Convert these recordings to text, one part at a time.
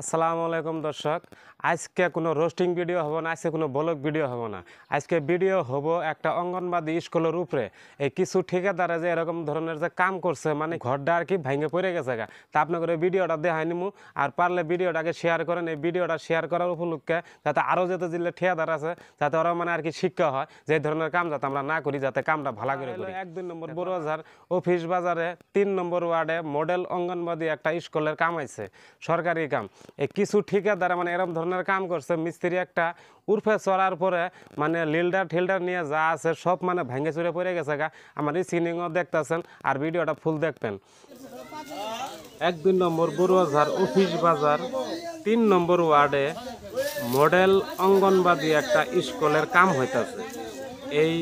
আসসালামু আলাইকুম দর্শক, আজকে কোনো রোস্টিং ভিডিও হবো না, আজকে কোনো ব্লগ ভিডিও হবো না। আজকে ভিডিও হবো একটা অঙ্গনবাদী স্কুলের উপরে এই কিছু ঠিকাদারে যে এরকম ধরনের যে কাম করছে, মানে ঘরটা আর কি ভেঙে পড়ে গেছে গা। তা আপনাকে ভিডিওটা দেখাই নিমু, আর পারলে ভিডিওটাকে শেয়ার করেন। এই ভিডিওটা শেয়ার করার উপলক্ষে যাতে আরও যত জিল্লে ঠিকাদার আছে যাতে ওরা মানে আর কি শিক্ষা হয় যে ধরনের কাম যাতে আমরা না করি, যাতে কামটা ভালো করে করি। 1-2 নম্বর বড়বাজার অফিস বাজারে 3 নম্বর ওয়ার্ডে মডেল অঙ্গনবাদী একটা স্কুলের কাম আছে, সরকারি কাম। এই কিছু ঠিকাদার মানে এরকম ধরনের কাম করছে, মিস্ত্রি একটা উর্ফে চড়ার পরে মানে লিল্ডার নিয়ে যা আছে সব মানে ভেঙে চুরে পড়ে গেছে গা। আমার স্ক্রিনিংও দেখতেছেন আর ভিডিওটা ফুল দেখবেন। 1-2 নম্বর বড়বাজার অফিস বাজার 3 নম্বর ওয়ার্ডে মডেল অঙ্গনবাদী একটা স্কুলের কাম হইতাছে। এই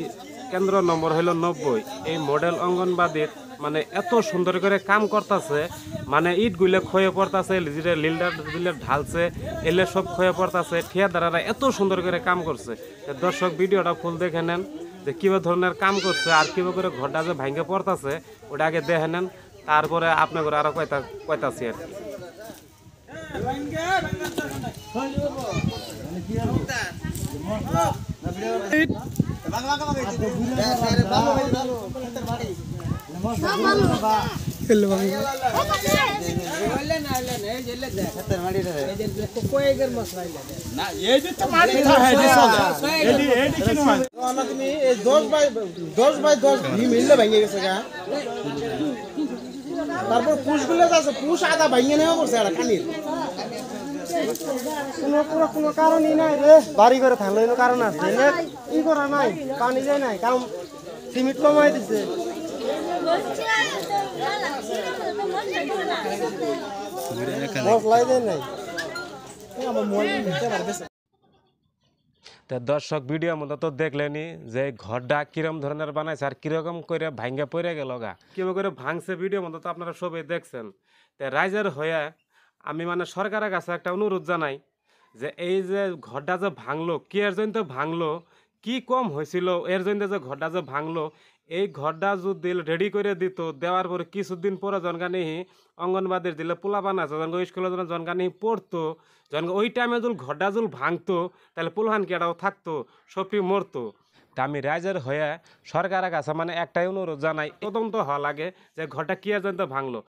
কেন্দ্র নম্বর হলো 90। এই মডেল অঙ্গনবাদীর মানে এত সুন্দর করে কাম করতেছে, মানে ইটগুলো ক্ষয়ে পড়তেছে, লিল্ডার ঢালছে, এলে সব ক্ষয়ে পড়তেছে। ঠিকাদারেরা এত সুন্দর করে কাম করছে। দর্শক ভিডিওটা ফুল দেখে নেন যে কীভাবে ধরনের কাম করছে আর কীভাবে করে ঘরটা যে ভাঙ্গে পড়তেছে ওটা আগে দেখে নেন, তারপরে আপনাকে আরো কয়তাছি আর কি। তারপর পুষগুলো আছে, পুষ আদা ভাইয়ে নেওয়া করছে আর কানির কোনো কারণই নাই রে। বাড়ি করে থাকলে কারণ আছে, ই করা নাই, পানি যায় নাই, কারণ সিমেন্ট কমাই দিছে। মশলাই দেয় নাই। দর্শক ভিডিওর মধ্যে তো দেখলেনি যে ঘরটা কিরম ধরনের বানাইছে আর কিরকম করে ভাঙ্গা পড়ে গেল গা, কিভাবে করে ভাঙছে। ভিডিওর মধ্যে তো আপনারা সবাই দেখছেন। তো রাইজের হয়ে আমি মানে সরকারের কাছে একটা অনুরোধ জানাই যে এই যে ঘরটা যে ভাঙলো, কি এর জন্য ভাঙলো, কি কম হয়েছিল এর জন্য যে ঘরটা যে ভাঙলো, এই ঘরটা যদি রেডি করে দিত, দেওয়ার পরে কিছুদিন পরে জনগানি অঙ্গনবাদীর দিলে পোলা বানাচ্ছে, জন স্কুলের জন্য জনগানি পড়তো, জন ওই টাইমে যদি ঘরটা যদি ভাঙতো তাহলে পোলহান কেটাও থাকতো, সবটি মরতো। তা আমি রাইজের হয়ে সরকারের কাছে মানে একটাই অনুরোধ জানাই, তদন্ত হওয়া লাগে যে ঘরটা কি এর জন্য ভাঙলো।